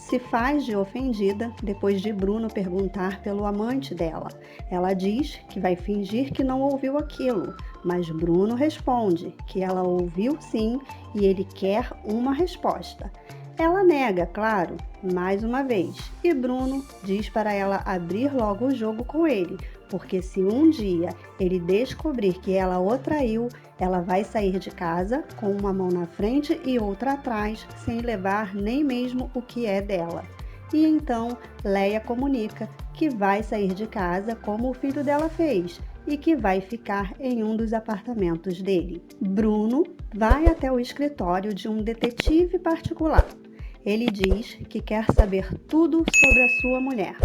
se faz de ofendida depois de Bruno perguntar pelo amante dela. Ela diz que vai fingir que não ouviu aquilo, mas Bruno responde que ela ouviu sim e ele quer uma resposta. Ela nega, claro, mais uma vez, e Bruno diz para ela abrir logo o jogo com ele, porque se um dia ele descobrir que ela o traiu, ela vai sair de casa com uma mão na frente e outra atrás, sem levar nem mesmo o que é dela. E então Leia comunica que vai sair de casa como o filho dela fez e que vai ficar em um dos apartamentos dele. Bruno vai até o escritório de um detetive particular. Ele diz que quer saber tudo sobre a sua mulher.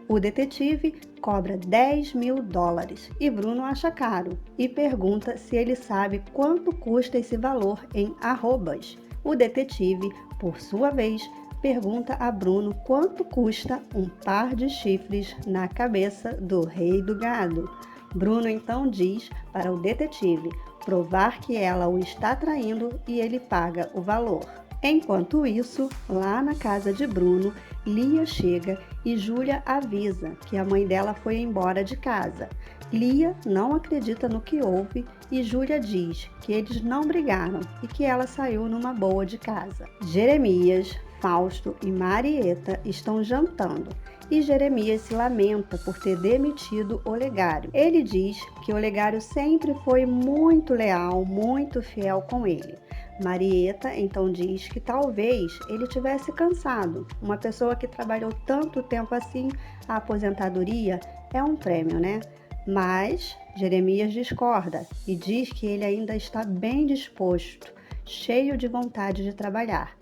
O detetive cobra $10.000 e Bruno acha caro e pergunta se ele sabe quanto custa esse valor em arrobas. O detetive, por sua vez, pergunta a Bruno quanto custa um par de chifres na cabeça do rei do gado. Bruno então diz para o detetive provar que ela o está traindo e ele paga o valor. Enquanto isso, lá na casa de Bruno, Lia chega e Júlia avisa que a mãe dela foi embora de casa. Lia não acredita no que houve e Júlia diz que eles não brigaram e que ela saiu numa boa de casa. Jeremias, Fausto e Marieta estão jantando e Jeremias se lamenta por ter demitido Olegário. Ele diz que Olegário sempre foi muito leal, muito fiel com ele. Marieta então diz que talvez ele tivesse cansado. Uma pessoa que trabalhou tanto tempo assim, a aposentadoria é um prêmio, né? Mas Jeremias discorda e diz que ele ainda está bem disposto, cheio de vontade de trabalhar.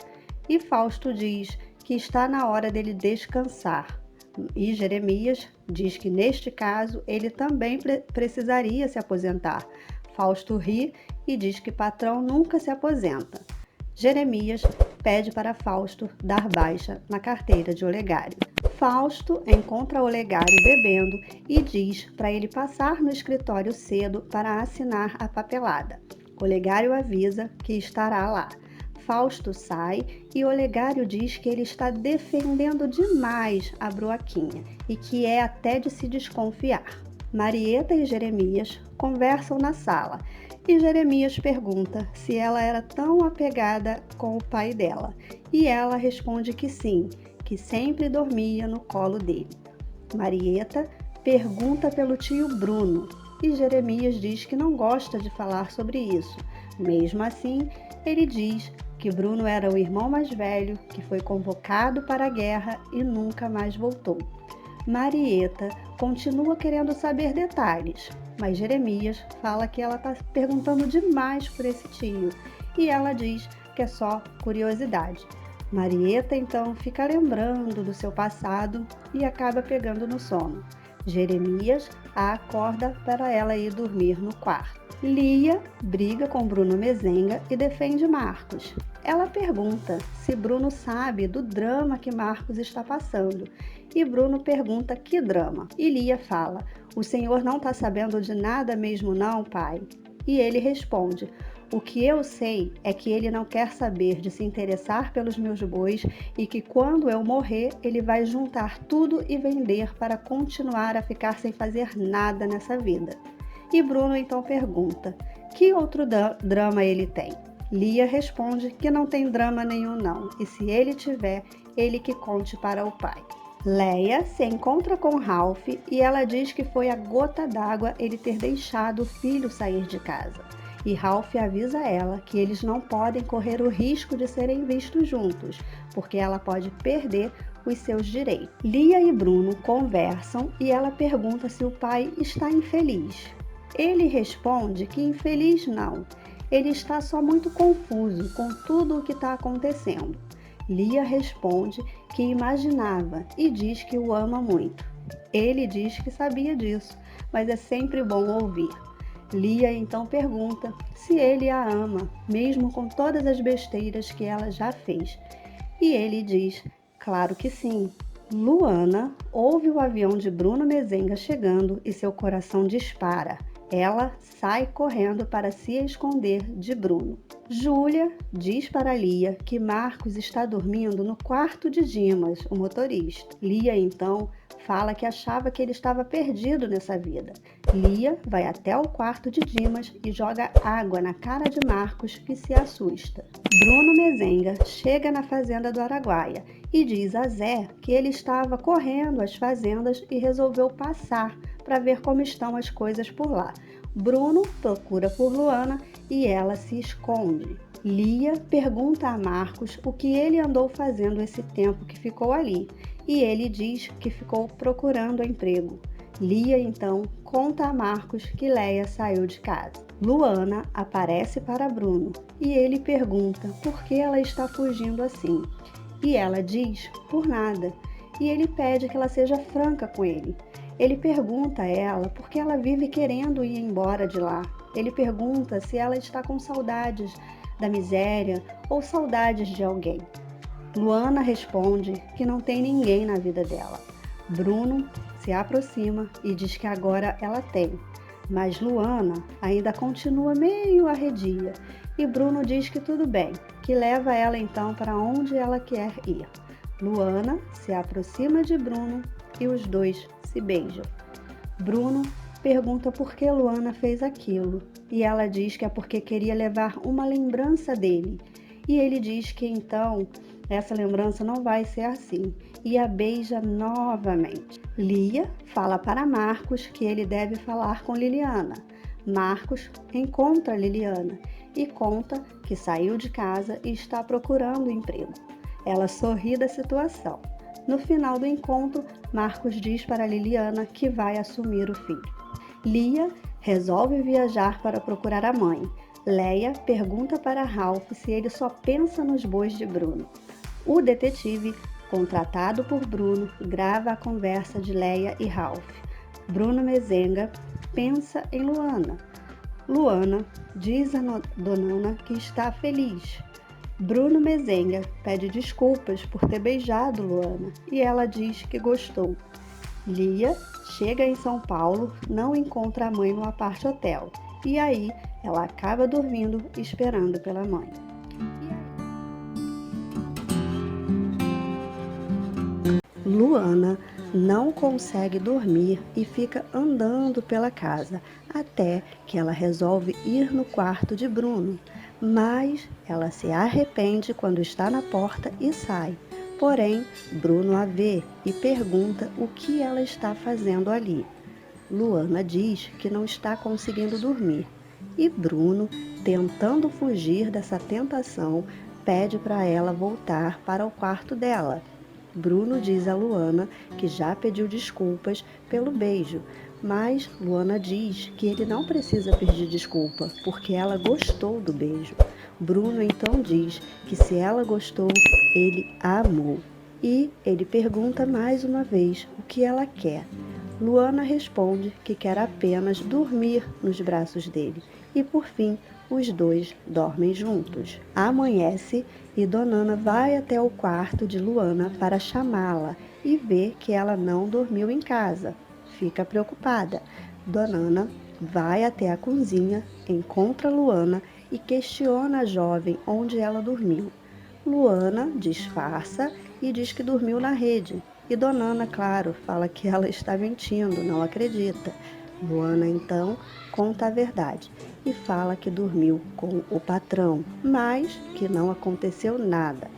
E Fausto diz que está na hora dele descansar. E Jeremias diz que neste caso ele também precisaria se aposentar. Fausto ri e diz que patrão nunca se aposenta. Jeremias pede para Fausto dar baixa na carteira de Olegário. Fausto encontra Olegário bebendo e diz para ele passar no escritório cedo para assinar a papelada. Olegário avisa que estará lá. Fausto sai e Olegário diz que ele está defendendo demais a Broaquinha e que é até de se desconfiar. Marieta e Jeremias conversam na sala e Jeremias pergunta se ela era tão apegada com o pai dela e ela responde que sim, que sempre dormia no colo dele. Marieta pergunta pelo tio Bruno e Jeremias diz que não gosta de falar sobre isso. Mesmo assim, ele diz que Bruno era o irmão mais velho que foi convocado para a guerra e nunca mais voltou. Marieta continua querendo saber detalhes, mas Jeremias fala que ela está perguntando demais por esse tio e ela diz que é só curiosidade. Marieta então fica lembrando do seu passado e acaba pegando no sono. Jeremias a acorda para ela ir dormir no quarto. Lia briga com Bruno Mezenga e defende Marcos. Ela pergunta se Bruno sabe do drama que Marcos está passando. E Bruno pergunta que drama. E Lia fala: "O senhor não está sabendo de nada mesmo não, pai?" E ele responde: "O que eu sei é que ele não quer saber de se interessar pelos meus bois e que quando eu morrer, ele vai juntar tudo e vender para continuar a ficar sem fazer nada nessa vida." E Bruno então pergunta: que outro drama ele tem? Lia responde que não tem drama nenhum não, e se ele tiver, ele que conte para o pai. Leia se encontra com Ralph e ela diz que foi a gota d'água ele ter deixado o filho sair de casa. E Ralph avisa ela que eles não podem correr o risco de serem vistos juntos, porque ela pode perder os seus direitos. Lia e Bruno conversam e ela pergunta se o pai está infeliz. Ele responde que infeliz não, ele está só muito confuso com tudo o que está acontecendo. Lia responde que imaginava e diz que o ama muito. Ele diz que sabia disso, mas é sempre bom ouvir. Lia então pergunta se ele a ama, mesmo com todas as besteiras que ela já fez. E ele diz, claro que sim. Luana ouve o avião de Bruno Mezenga chegando e seu coração dispara. Ela sai correndo para se esconder de Bruno. Júlia diz para Lia que Marcos está dormindo no quarto de Dimas, o motorista. Lia então fala que achava que ele estava perdido nessa vida. Lia vai até o quarto de Dimas e joga água na cara de Marcos, que se assusta. Bruno Mezenga chega na fazenda do Araguaia e diz a Zé que ele estava correndo às fazendas e resolveu passar para ver como estão as coisas por lá. Bruno procura por Luana e ela se esconde. Lia pergunta a Marcos o que ele andou fazendo esse tempo que ficou ali, e ele diz que ficou procurando emprego. Lia então conta a Marcos que Leia saiu de casa. Luana aparece para Bruno e ele pergunta por que ela está fugindo assim. E ela diz por nada, e ele pede que ela seja franca com ele. Ele pergunta a ela por que ela vive querendo ir embora de lá. Ele pergunta se ela está com saudades da miséria ou saudades de alguém. Luana responde que não tem ninguém na vida dela. Bruno se aproxima e diz que agora ela tem, mas Luana ainda continua meio arredia e Bruno diz que tudo bem, que leva ela então para onde ela quer ir. Luana se aproxima de Bruno e os dois se beijam. Bruno pergunta por que Luana fez aquilo e ela diz que é porque queria levar uma lembrança dele. E ele diz que então essa lembrança não vai ser assim e a beija novamente. Lia fala para Marcos que ele deve falar com Liliana. Marcos encontra Liliana e conta que saiu de casa e está procurando emprego. Ela sorri da situação. No final do encontro, Marcos diz para Liliana que vai assumir o filho. Lia resolve viajar para procurar a mãe. Leia pergunta para Ralph se ele só pensa nos bois de Bruno. O detetive, contratado por Bruno, grava a conversa de Leia e Ralph. Bruno Mezenga pensa em Luana. Luana diz a Donana que está feliz. Bruno Mezenga pede desculpas por ter beijado Luana e ela diz que gostou. Lia chega em São Paulo, não encontra a mãe no apart-hotel e aí ela acaba dormindo esperando pela mãe. Luana não consegue dormir e fica andando pela casa até que ela resolve ir no quarto de Bruno, mas ela se arrepende quando está na porta e sai. Porém, Bruno a vê e pergunta o que ela está fazendo ali. Luana diz que não está conseguindo dormir e Bruno, tentando fugir dessa tentação, pede para ela voltar para o quarto dela. Bruno diz a Luana que já pediu desculpas pelo beijo, mas Luana diz que ele não precisa pedir desculpa, porque ela gostou do beijo. Bruno então diz que se ela gostou, ele a amou. E ele pergunta mais uma vez o que ela quer. Luana responde que quer apenas dormir nos braços dele. E por fim, os dois dormem juntos. Amanhece e Donana vai até o quarto de Luana para chamá-la e vê que ela não dormiu em casa. Fica preocupada. Donana vai até a cozinha, encontra Luana e questiona a jovem onde ela dormiu. Luana disfarça e diz que dormiu na rede. E Donana, claro, fala que ela está mentindo, não acredita. Luana, então, conta a verdade e fala que dormiu com o patrão, mas que não aconteceu nada.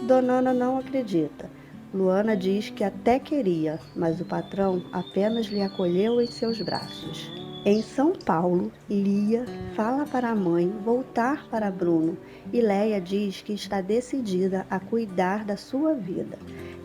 Donana não acredita. Luana diz que até queria, mas o patrão apenas lhe acolheu em seus braços. Em São Paulo, Lia fala para a mãe voltar para Bruno e Leia diz que está decidida a cuidar da sua vida.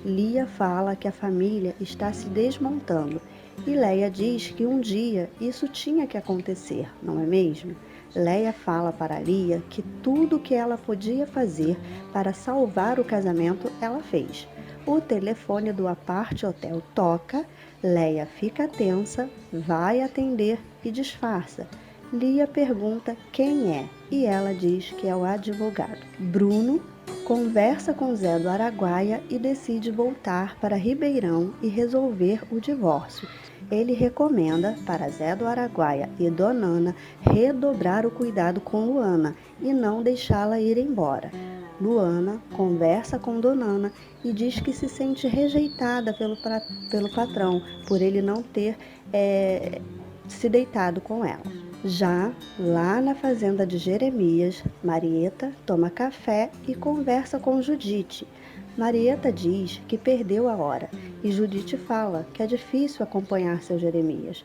Lia fala que a família está se desmontando e Leia diz que um dia isso tinha que acontecer, não é mesmo? Leia fala para Lia que tudo o que ela podia fazer para salvar o casamento, ela fez. O telefone do apart-hotel toca, Leia fica tensa, vai atender e disfarça. Lia pergunta quem é e ela diz que é o advogado. Bruno conversa com Zé do Araguaia e decide voltar para Ribeirão e resolver o divórcio. Ele recomenda para Zé do Araguaia e Dona Ana redobrar o cuidado com Luana e não deixá-la ir embora. Luana conversa com Dona Ana e diz que se sente rejeitada pelo patrão por ele não ter se deitado com ela. Já lá na fazenda de Jeremias, Marieta toma café e conversa com Judite. Marieta diz que perdeu a hora e Judite fala que é difícil acompanhar seu Jeremias.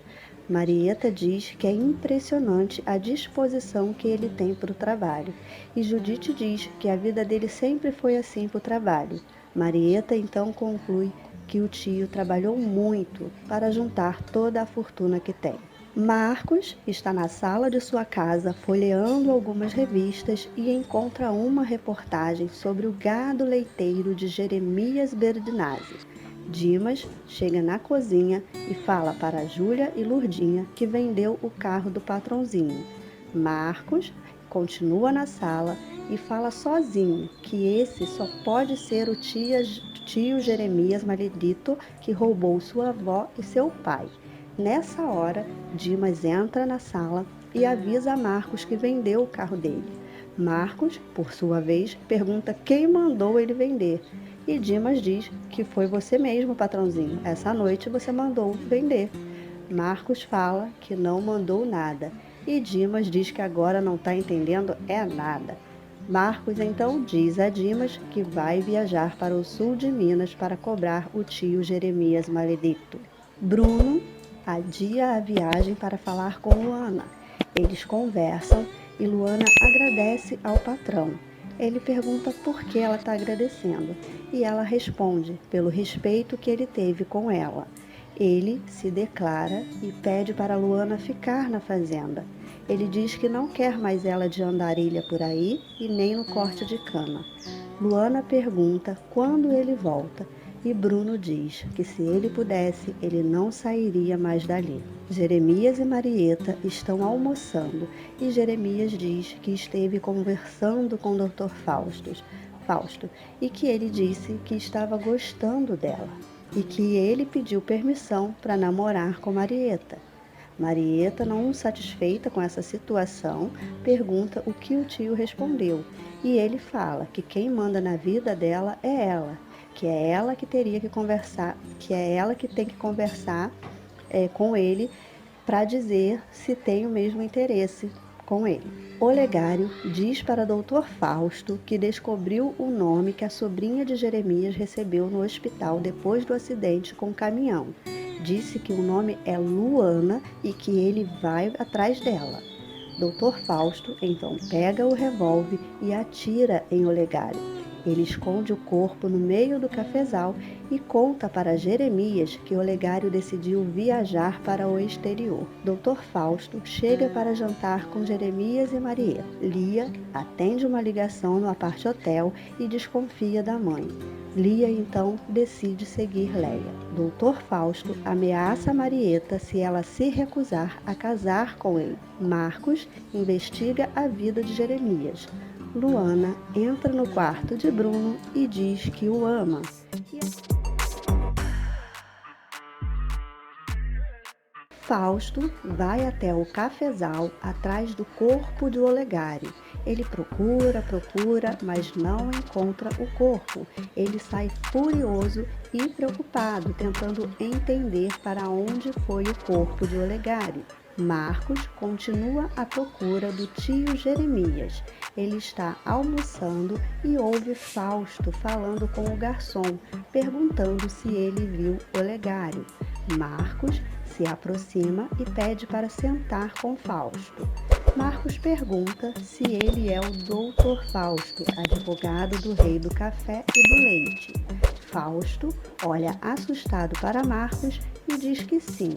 Marieta diz que é impressionante a disposição que ele tem para o trabalho e Judite diz que a vida dele sempre foi assim para o trabalho. Marieta então conclui que o tio trabalhou muito para juntar toda a fortuna que tem. Marcos está na sala de sua casa folheando algumas revistas e encontra uma reportagem sobre o gado leiteiro de Jeremias Berdinazzi. Dimas chega na cozinha e fala para Júlia e Lurdinha que vendeu o carro do patrãozinho. Marcos continua na sala e fala sozinho que esse só pode ser o tio Jeremias Maledito que roubou sua avó e seu pai. Nessa hora, Dimas entra na sala e avisa a Marcos que vendeu o carro dele. Marcos, por sua vez, pergunta quem mandou ele vender. E Dimas diz que foi você mesmo, patrãozinho. Essa noite você mandou vender. Marcos fala que não mandou nada. E Dimas diz que agora não está entendendo nada. Marcos então diz a Dimas que vai viajar para o sul de Minas para cobrar o tio Jeremias Maledito. Bruno adia a viagem para falar com Luana. Eles conversam e Luana agradece ao patrão. Ele pergunta por que ela está agradecendo e ela responde pelo respeito que ele teve com ela. Ele se declara e pede para Luana ficar na fazenda. Ele diz que não quer mais ela de andarilha por aí e nem no corte de cana. Luana pergunta quando ele volta e Bruno diz que se ele pudesse, ele não sairia mais dali. Jeremias e Marieta estão almoçando e Jeremias diz que esteve conversando com o Dr. Fausto e que ele disse que estava gostando dela e que ele pediu permissão para namorar com Marieta. Marieta, não satisfeita com essa situação, pergunta o que o tio respondeu e ele fala que quem manda na vida dela é ela, que é ela que teria que conversar, que é ela que tem que conversar com ele para dizer se tem o mesmo interesse com ele. Olegário diz para Dr. Fausto que descobriu o nome que a sobrinha de Jeremias recebeu no hospital depois do acidente com o caminhão. Disse que o nome é Luana e que ele vai atrás dela. Dr. Fausto então pega o revólver e atira em Olegário. Ele esconde o corpo no meio do cafezal e conta para Jeremias que Olegário decidiu viajar para o exterior. Dr. Fausto chega para jantar com Jeremias e Maria. Lia atende uma ligação no apart hotel e desconfia da mãe. Lia então decide seguir Leia. Dr. Fausto ameaça Marieta se ela se recusar a casar com ele. Marcos investiga a vida de Jeremias. Luana entra no quarto de Bruno e diz que o ama. Fausto vai até o cafezal atrás do corpo de Olegário. Ele procura, mas não encontra o corpo. Ele sai furioso e preocupado, tentando entender para onde foi o corpo de Olegário. Marcos continua à procura do tio Jeremias. Ele está almoçando e ouve Fausto falando com o garçom, perguntando se ele viu Olegário. Marcos se aproxima e pede para sentar com Fausto. Marcos pergunta se ele é o Dr. Fausto, advogado do rei do café e do leite. Fausto olha assustado para Marcos e diz que sim.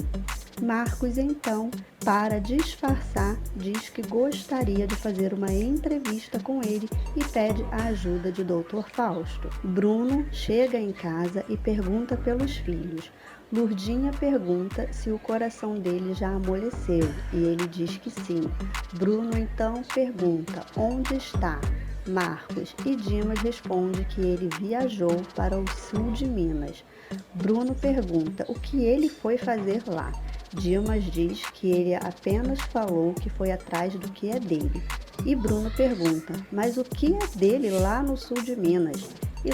Marcos, então, para disfarçar, diz que gostaria de fazer uma entrevista com ele e pede a ajuda de Dr. Fausto. Bruno chega em casa e pergunta pelos filhos. Lurdinha pergunta se o coração dele já amoleceu e ele diz que sim. Bruno então pergunta onde está. Marcos, e Dimas responde que ele viajou para o sul de Minas. Bruno pergunta o que ele foi fazer lá. Dimas diz que ele apenas falou que foi atrás do que é dele. E Bruno pergunta, mas o que é dele lá no sul de Minas? E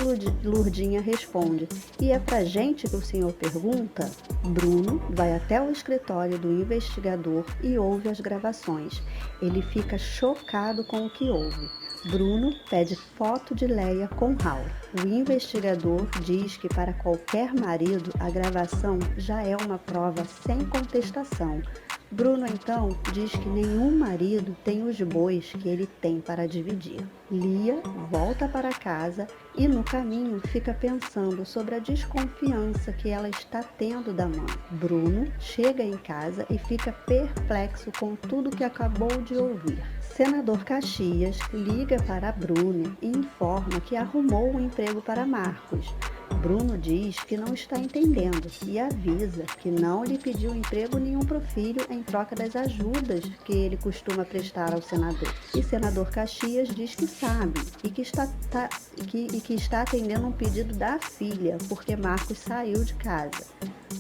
Lurdinha responde, e é pra gente que o senhor pergunta? Bruno vai até o escritório do investigador e ouve as gravações. Ele fica chocado com o que ouve. Bruno pede foto de Leia com Ralph. O investigador diz que para qualquer marido a gravação já é uma prova sem contestação. Bruno então diz que nenhum marido tem os bois que ele tem para dividir. Lia volta para casa e no caminho fica pensando sobre a desconfiança que ela está tendo da mãe. Bruno chega em casa e fica perplexo com tudo que acabou de ouvir. Senador Caxias liga para Bruno e informa que arrumou um emprego para Marcos. Bruno diz que não está entendendo e avisa que não lhe pediu emprego nenhum para o filho em troca das ajudas que ele costuma prestar ao senador. E senador Caxias diz que sabe e que está atendendo um pedido da filha, porque Marcos saiu de casa.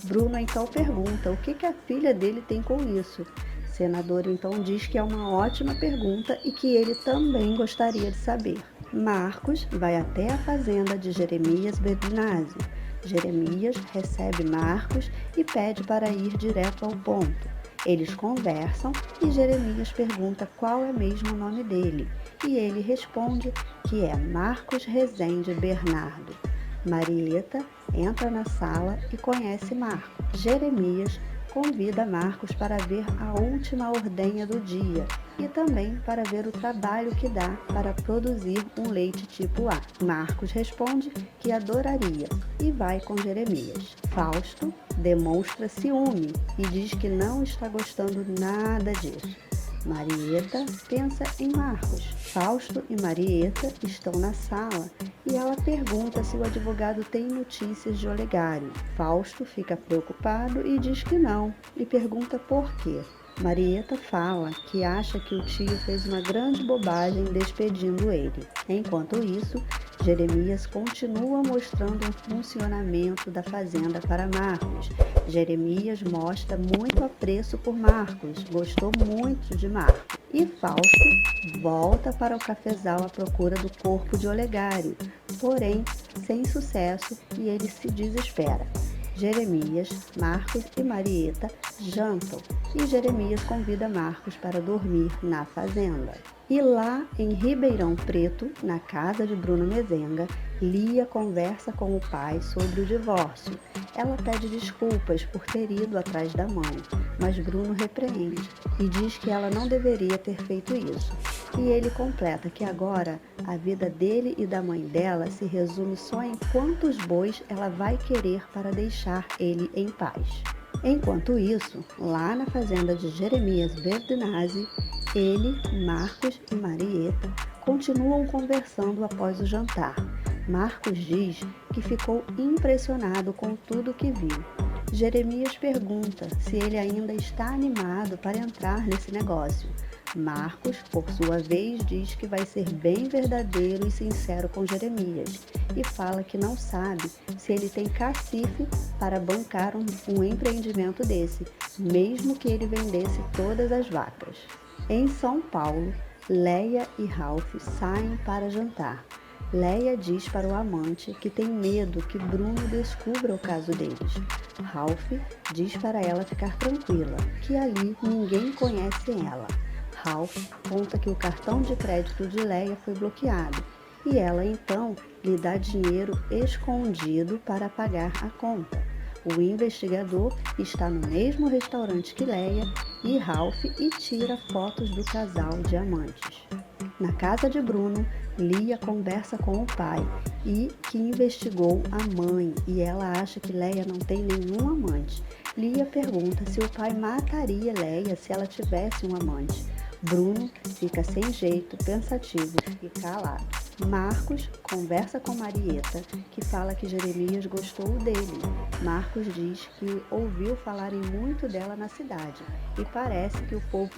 Bruno então pergunta o que a filha dele tem com isso. O senador então diz que é uma ótima pergunta e que ele também gostaria de saber. Marcos vai até a fazenda de Jeremias Bedinazzi. Jeremias recebe Marcos e pede para ir direto ao ponto. Eles conversam e Jeremias pergunta qual é mesmo o nome dele. E ele responde que é Marcos Rezende Bernardo. Marieta entra na sala e conhece Marcos. Jeremias convida Marcos para ver a última ordenha do dia e também para ver o trabalho que dá para produzir um leite tipo A. Marcos responde que adoraria e vai com Jeremias. Fausto demonstra ciúme e diz que não está gostando nada disso. Marieta pensa em Marcos. Fausto e Marieta estão na sala e ela pergunta se o advogado tem notícias de Olegário. Fausto fica preocupado e diz que não, e pergunta por quê. Marieta fala que acha que o tio fez uma grande bobagem despedindo ele. Enquanto isso, Jeremias continua mostrando o funcionamento da fazenda para Marcos. Jeremias mostra muito apreço por Marcos, gostou muito de Marcos. E Fausto volta para o cafezal à procura do corpo de Olegário, porém sem sucesso, e ele se desespera. Jeremias, Marcos e Marieta jantam e Jeremias convida Marcos para dormir na fazenda. E lá em Ribeirão Preto, na casa de Bruno Mezenga, Lia conversa com o pai sobre o divórcio. Ela pede desculpas por ter ido atrás da mãe, mas Bruno repreende e diz que ela não deveria ter feito isso. E ele completa que agora a vida dele e da mãe dela se resume só em quantos bois ela vai querer para deixar ele em paz. Enquanto isso, lá na fazenda de Jeremias Bedinazzi, ele, Marcos e Marieta continuam conversando após o jantar. Marcos diz que ficou impressionado com tudo que viu. Jeremias pergunta se ele ainda está animado para entrar nesse negócio. Marcos, por sua vez, diz que vai ser bem verdadeiro e sincero com Jeremias e fala que não sabe se ele tem cacife para bancar um empreendimento desse, mesmo que ele vendesse todas as vacas. Em São Paulo, Leia e Ralph saem para jantar. Leia diz para o amante que tem medo que Bruno descubra o caso deles. Ralph diz para ela ficar tranquila, que ali ninguém conhece ela. Ralph conta que o cartão de crédito de Leia foi bloqueado e ela então lhe dá dinheiro escondido para pagar a conta. O investigador está no mesmo restaurante que Leia e Ralph e tira fotos do casal de amantes. Na casa de Bruno, Lia conversa com o pai e que investigou a mãe e ela acha que Leia não tem nenhum amante. Lia pergunta se o pai mataria Leia se ela tivesse um amante. Bruno fica sem jeito, pensativo e calado. Marcos conversa com Marieta, que fala que Jeremias gostou dele. Marcos diz que ouviu falarem muito dela na cidade e parece que o povo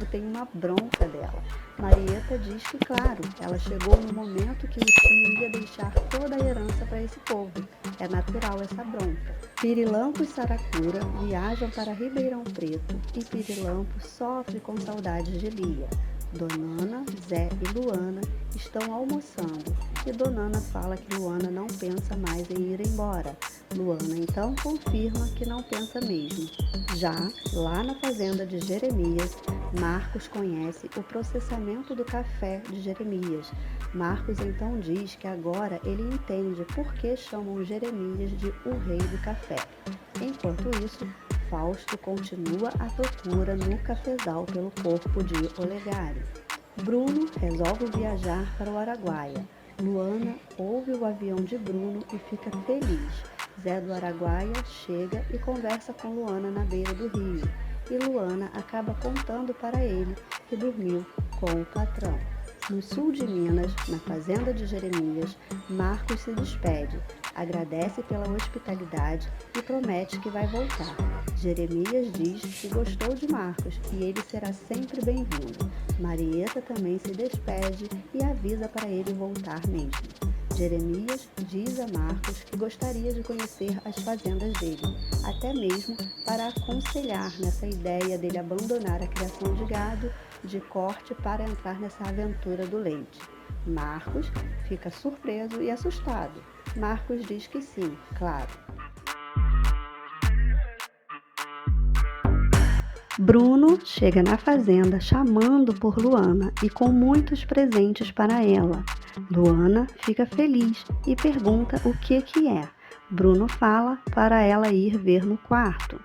tem uma bronca dela. Marieta diz que, claro, ela chegou no momento que o tio ia deixar toda a herança para esse povo. É natural essa bronca. Pirilampo e Saracura viajam para Ribeirão Preto e Pirilampo sofre com saudades de Lia. Donana, Zé e Luana estão almoçando e Donana fala que Luana não pensa mais em ir embora. Luana então confirma que não pensa mesmo. Já lá na fazenda de Jeremias, Marcos conhece o processamento do café de Jeremias. Marcos então diz que agora ele entende por que chamam Jeremias de o rei do café. Enquanto isso, Fausto continua a procura no cafezal pelo corpo de Olegário. Bruno resolve viajar para o Araguaia. Luana ouve o avião de Bruno e fica feliz. Zé do Araguaia chega e conversa com Luana na beira do rio. E Luana acaba contando para ele que dormiu com o patrão. No sul de Minas, na fazenda de Jeremias, Marcos se despede, agradece pela hospitalidade e promete que vai voltar. Jeremias diz que gostou de Marcos e ele será sempre bem-vindo. Marieta também se despede e avisa para ele voltar mesmo. Jeremias diz a Marcos que gostaria de conhecer as fazendas dele, até mesmo para aconselhar nessa ideia dele abandonar a criação de gado de corte para entrar nessa aventura do leite. Marcos fica surpreso e assustado. Marcos diz que sim, claro. Bruno chega na fazenda chamando por Luana e com muitos presentes para ela. Luana fica feliz e pergunta o que é. Bruno fala para ela ir ver no quarto.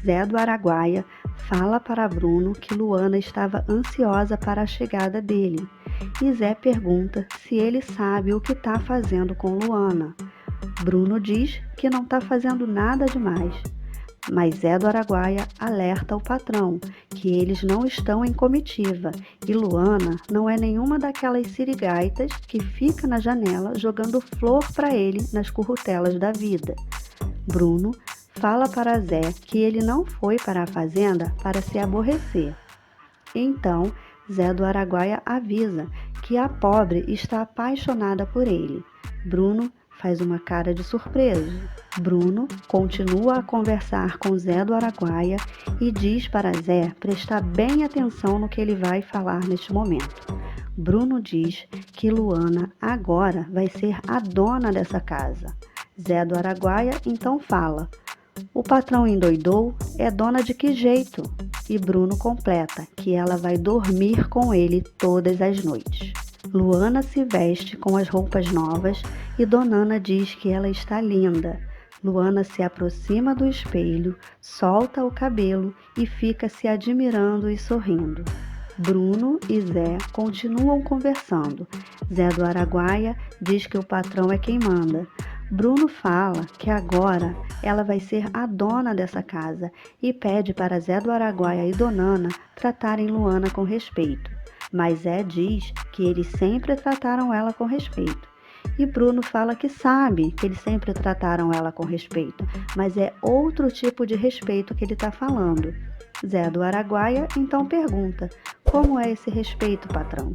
Zé do Araguaia fala para Bruno que Luana estava ansiosa para a chegada dele. E Zé pergunta se ele sabe o que está fazendo com Luana. Bruno diz que não está fazendo nada demais. Mas Zé do Araguaia alerta o patrão que eles não estão em comitiva e Luana não é nenhuma daquelas sirigaitas que fica na janela jogando flor para ele nas currutelas da vida. Bruno fala para Zé que ele não foi para a fazenda para se aborrecer. Então, Zé do Araguaia avisa que a pobre está apaixonada por ele. Bruno faz uma cara de surpreso. Bruno continua a conversar com Zé do Araguaia e diz para Zé prestar bem atenção no que ele vai falar neste momento. Bruno diz que Luana agora vai ser a dona dessa casa. Zé do Araguaia então fala: "O patrão endoidou? É dona de que jeito?" E Bruno completa que ela vai dormir com ele todas as noites. Luana se veste com as roupas novas e Donana diz que ela está linda. Luana se aproxima do espelho, solta o cabelo e fica se admirando e sorrindo. Bruno e Zé continuam conversando. Zé do Araguaia diz que o patrão é quem manda. Bruno fala que agora ela vai ser a dona dessa casa e pede para Zé do Araguaia e Donana tratarem Luana com respeito. Mas Zé diz que eles sempre trataram ela com respeito. E Bruno fala que sabe que eles sempre trataram ela com respeito, mas é outro tipo de respeito que ele está falando. Zé do Araguaia então pergunta: "Como é esse respeito, patrão?"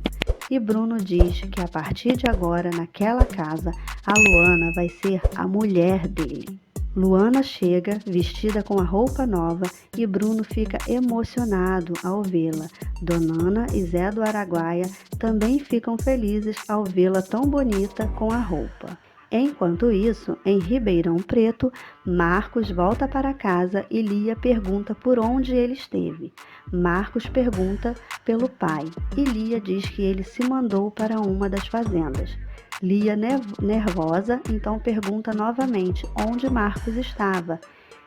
E Bruno diz que a partir de agora, naquela casa, a Luana vai ser a mulher dele. Luana chega vestida com a roupa nova e Bruno fica emocionado ao vê-la. Donana e Zé do Araguaia também ficam felizes ao vê-la tão bonita com a roupa. Enquanto isso, em Ribeirão Preto, Marcos volta para casa e Lia pergunta por onde ele esteve. Marcos pergunta pelo pai e Lia diz que ele se mandou para uma das fazendas. Lia, nervosa, então pergunta novamente onde Marcos estava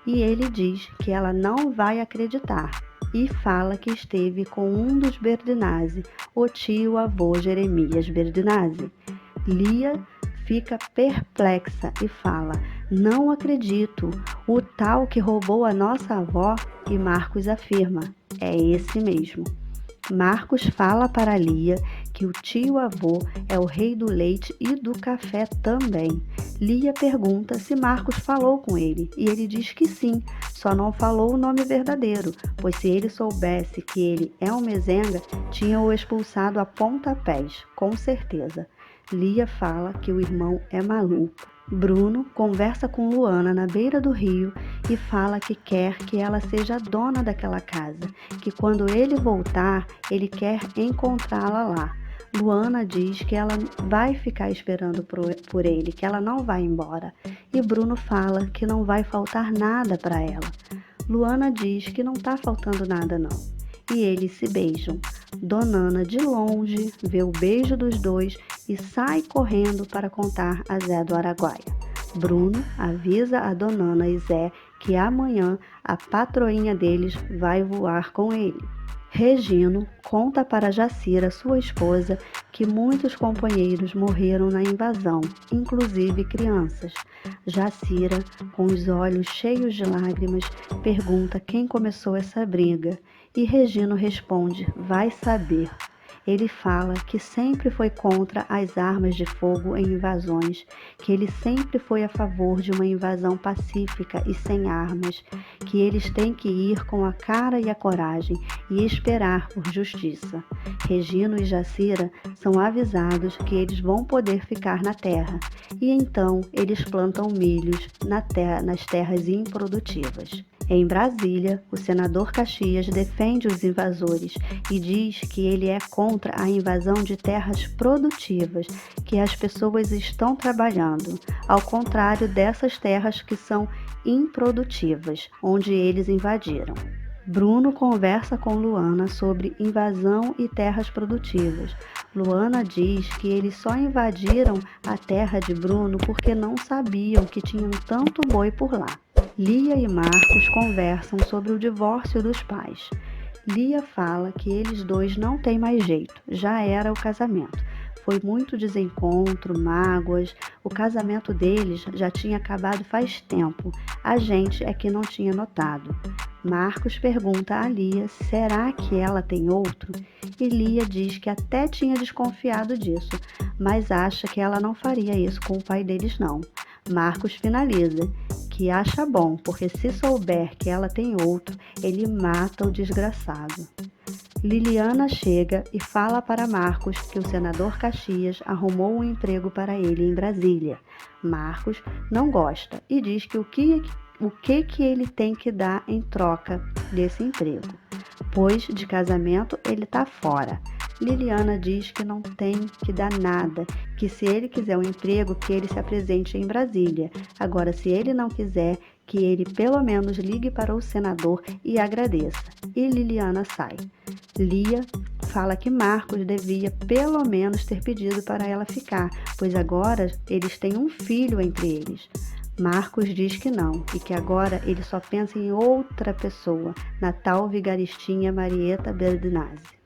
e ele diz que ela não vai acreditar e fala que esteve com um dos Berdinazzi, o tio-avô Jeremias Berdinazzi. Lia fica perplexa e fala: "Não acredito, o tal que roubou a nossa avó?" E Marcos afirma: "É esse mesmo." Marcos fala para Lia que o tio-avô é o rei do leite e do café também. Lia pergunta se Marcos falou com ele e ele diz que sim, só não falou o nome verdadeiro, pois se ele soubesse que ele é um mezenga, tinha o expulsado a pontapés, com certeza. Lia fala que o irmão é maluco. Bruno conversa com Luana na beira do rio e fala que quer que ela seja dona daquela casa, que quando ele voltar, ele quer encontrá-la lá. Luana diz que ela vai ficar esperando por ele, que ela não vai embora. E Bruno fala que não vai faltar nada para ela. Luana diz que não está faltando nada não. E eles se beijam. Dona Ana, de longe, vê o beijo dos dois e sai correndo para contar a Zé do Araguaia. Bruno avisa a Dona Ana e Zé que amanhã a patroinha deles vai voar com ele. Regino conta para Jacira, sua esposa, que muitos companheiros morreram na invasão, inclusive crianças. Jacira, com os olhos cheios de lágrimas, pergunta quem começou essa briga e Regino responde: vai saber. Ele fala que sempre foi contra as armas de fogo em invasões, que ele sempre foi a favor de uma invasão pacífica e sem armas, que eles têm que ir com a cara e a coragem e esperar por justiça. Regino e Jacira são avisados que eles vão poder ficar na terra, e então eles plantam milhos nas terras improdutivas. Em Brasília, o senador Caxias defende os invasores e diz que ele é contra a invasão de terras produtivas, que as pessoas estão trabalhando, ao contrário dessas terras que são improdutivas, onde eles invadiram. Bruno conversa com Luana sobre invasão e terras produtivas. Luana diz que eles só invadiram a terra de Bruno porque não sabiam que tinham tanto boi por lá. Lia e Marcos conversam sobre o divórcio dos pais. Lia fala que eles dois não têm mais jeito, já era o casamento. Foi muito desencontro, mágoas, o casamento deles já tinha acabado faz tempo, a gente é que não tinha notado. Marcos pergunta a Lia, será que ela tem outro? E Lia diz que até tinha desconfiado disso, mas acha que ela não faria isso com o pai deles não. Marcos finaliza, que acha bom, porque se souber que ela tem outro, ele mata o desgraçado. Liliana chega e fala para Marcos que o senador Caxias arrumou um emprego para ele em Brasília. Marcos não gosta e diz que o que ele tem que dar em troca desse emprego, pois de casamento ele está fora. Liliana diz que não tem que dar nada, que se ele quiser um emprego, que ele se apresente em Brasília. Agora, se ele não quiser, que ele pelo menos ligue para o senador e agradeça. E Liliana sai. Lia fala que Marcos devia pelo menos ter pedido para ela ficar, pois agora eles têm um filho entre eles. Marcos diz que não, e que agora ele só pensa em outra pessoa, na tal vigaristinha Marieta Berdinazzi.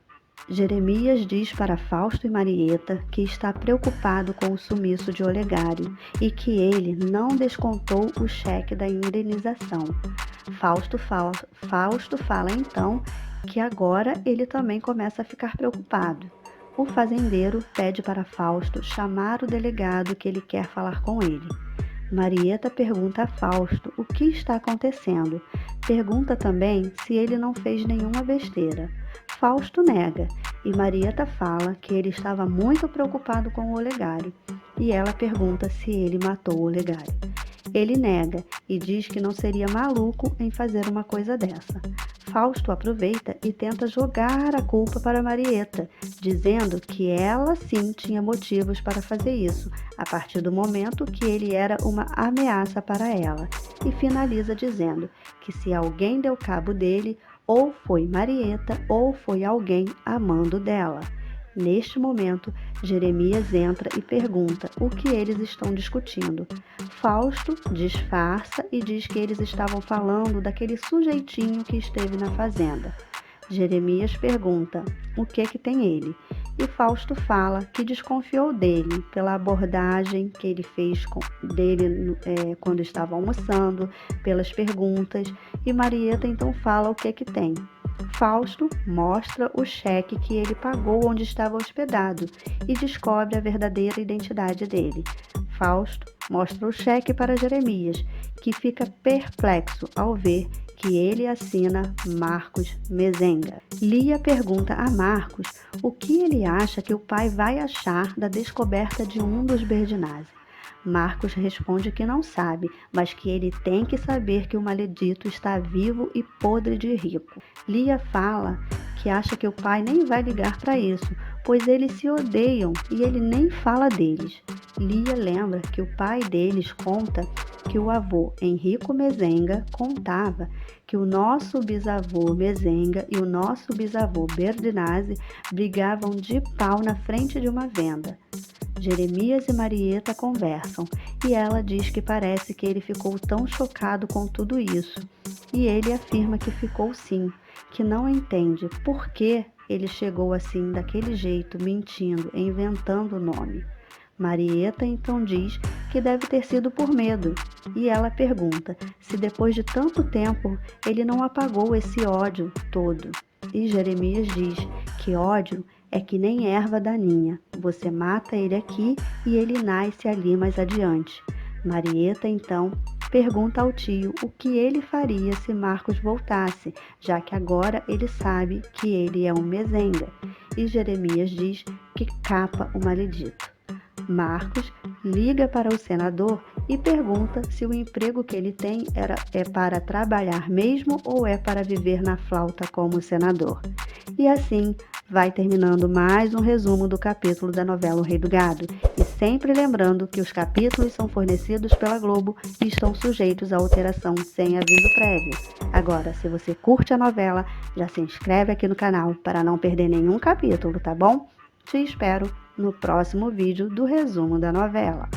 Jeremias diz para Fausto e Marieta que está preocupado com o sumiço de Olegário e que ele não descontou o cheque da indenização. Fausto fala então que agora ele também começa a ficar preocupado. O fazendeiro pede para Fausto chamar o delegado que ele quer falar com ele. Marieta pergunta a Fausto o que está acontecendo. Pergunta também se ele não fez nenhuma besteira. Fausto nega e Marieta fala que ele estava muito preocupado com o Olegário e ela pergunta se ele matou o Olegário. Ele nega e diz que não seria maluco em fazer uma coisa dessa. Fausto aproveita e tenta jogar a culpa para Marieta, dizendo que ela sim tinha motivos para fazer isso, a partir do momento que ele era uma ameaça para ela, e finaliza dizendo que se alguém deu cabo dele, ou foi Marieta ou foi alguém amando dela. Neste momento, Jeremias entra e pergunta o que eles estão discutindo. Fausto disfarça e diz que eles estavam falando daquele sujeitinho que esteve na fazenda. Jeremias pergunta o que tem ele, e Fausto fala que desconfiou dele pela abordagem que ele fez dele quando estava almoçando, pelas perguntas, e Marieta então fala o que tem. Fausto mostra o cheque que ele pagou onde estava hospedado e descobre a verdadeira identidade dele. Fausto mostra o cheque para Jeremias, que fica perplexo ao ver que ele assina Marcos Mezenga. Lia pergunta a Marcos o que ele acha que o pai vai achar da descoberta de um dos Berdinazzi. Marcos responde que não sabe, mas que ele tem que saber que o maledito está vivo e podre de rico. Lia fala que acha que o pai nem vai ligar para isso, pois eles se odeiam e ele nem fala deles. Lia lembra que o pai deles conta que o avô Henrico Mezenga contava que o nosso bisavô Mezenga e o nosso bisavô Berdinazzi brigavam de pau na frente de uma venda. Jeremias e Marieta conversam e ela diz que parece que ele ficou tão chocado com tudo isso. E ele afirma que ficou sim, que não entende por que ele chegou assim daquele jeito, mentindo, inventando o nome. Marieta então diz que deve ter sido por medo, e ela pergunta se depois de tanto tempo ele não apagou esse ódio todo. E Jeremias diz que ódio é que nem erva daninha, você mata ele aqui e ele nasce ali mais adiante. Marieta então pergunta ao tio o que ele faria se Marcos voltasse, já que agora ele sabe que ele é um mezenga, e Jeremias diz que capa o maledito. Marcos liga para o senador e pergunta se o emprego que ele tem é para trabalhar mesmo ou é para viver na flauta como senador. E assim vai terminando mais um resumo do capítulo da novela O Rei do Gado. E sempre lembrando que os capítulos são fornecidos pela Globo e estão sujeitos a alteração sem aviso prévio. Agora, se você curte a novela, já se inscreve aqui no canal para não perder nenhum capítulo, tá bom? Te espero no próximo vídeo do resumo da novela.